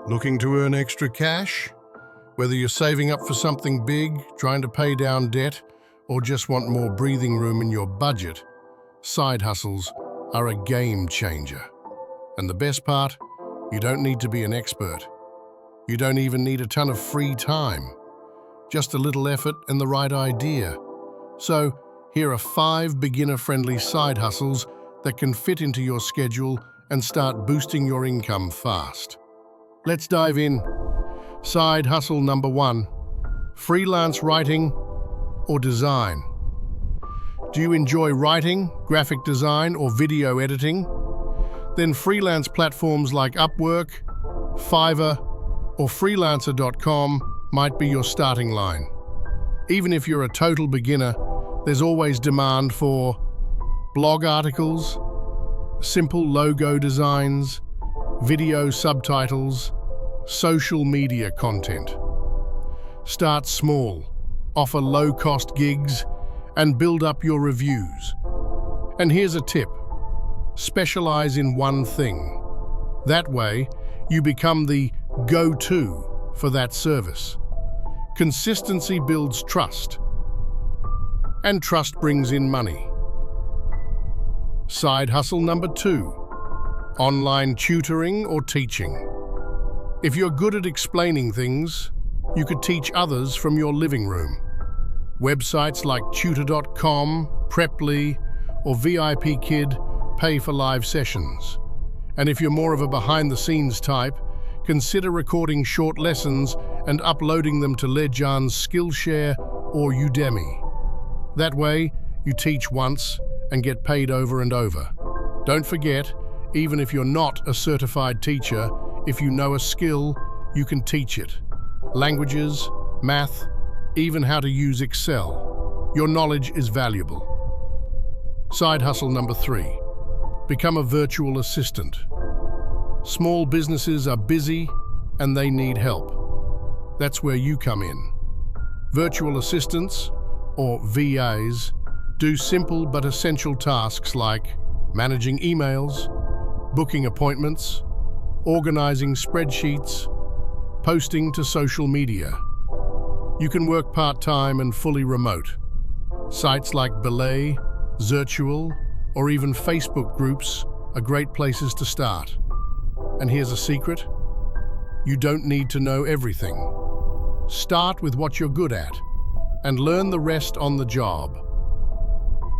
Looking to earn extra cash? Whether you're saving up for something big, trying to pay down debt, or just want more breathing room in your budget, side hustles are a game changer. And the best part, you don't need to be an expert. You don't even need a ton of free time. Just a little effort and the right idea. So, here are 5 beginner-friendly side hustles that can fit into your schedule and start boosting your income fast. Let's dive in. Side hustle number 1, freelance writing or design. Do you enjoy writing, graphic design, or video editing? Then freelance platforms like Upwork, Fiverr, or Freelancer.com might be your starting line. Even if you're a total beginner, there's always demand for blog articles, simple logo designs, video subtitles, social media content. Start small, offer low-cost gigs, and build up your reviews. And here's a tip: specialize in one thing. That way, you become the go-to for that service. Consistency builds trust, and trust brings in money. Side hustle number 2, online tutoring or teaching. If you're good at explaining things, you could teach others from your living room. Websites like tutor.com, Preply, or VIP Kid pay for live sessions. And if you're more of a behind-the-scenes type, consider recording short lessons and uploading them to Lejan's Skillshare or Udemy. That way, you teach once and get paid over and over. Don't forget, even if you're not a certified teacher, if you know a skill, you can teach it. Languages, math, even how to use Excel. Your knowledge is valuable. Side hustle number 3, become a virtual assistant. Small businesses are busy and they need help. That's where you come in. Virtual assistants, or VAs, do simple but essential tasks like managing emails, booking appointments, organizing spreadsheets, posting to social media. You can work part-time and fully remote. Sites like Belay, Zirtual, or even Facebook groups are great places to start. And here's a secret: you don't need to know everything. Start with what you're good at and learn the rest on the job.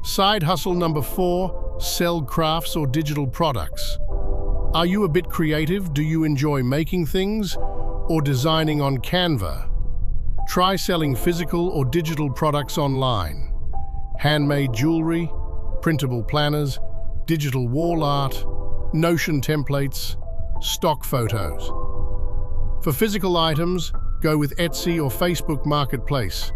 Side hustle number 4, sell crafts or digital products. Are you a bit creative? Do you enjoy making things or designing on Canva? Try selling physical or digital products online. Handmade jewelry, printable planners, digital wall art, Notion templates, stock photos. For physical items, go with Etsy or Facebook Marketplace.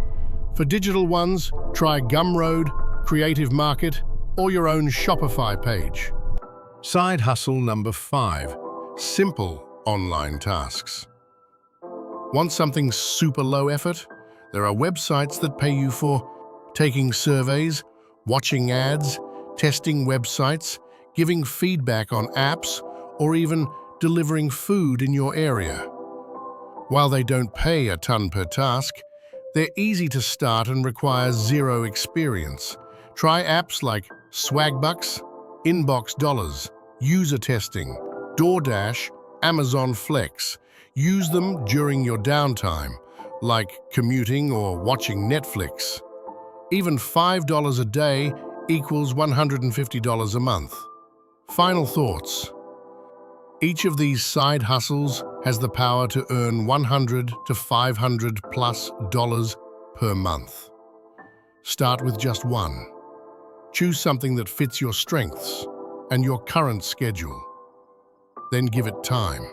For digital ones, try Gumroad, Creative Market, or your own Shopify page. Side hustle number 5, simple online tasks. Want something super low effort? There are websites that pay you for taking surveys, watching ads, testing websites, giving feedback on apps, or even delivering food in your area. While they don't pay a ton per task, they're easy to start and require zero experience. Try apps like Swagbucks, Inbox Dollars, UserTesting, DoorDash, Amazon Flex. Use them during your downtime, like commuting or watching Netflix. Even $5 a day equals $150 a month. Final thoughts. Each of these side hustles has the power to earn $100 to $500+ per month. Start with just one. Choose something that fits your strengths and your current schedule. Then give it time.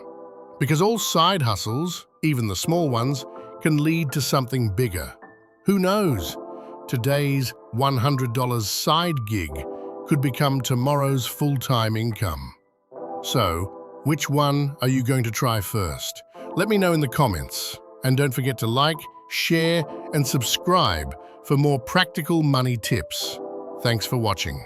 Because all side hustles, even the small ones, can lead to something bigger. Who knows? Today's $100 side gig could become tomorrow's full-time income. So, which one are you going to try first? Let me know in the comments. And don't forget to like, share, and subscribe for more practical money tips. Thanks for watching.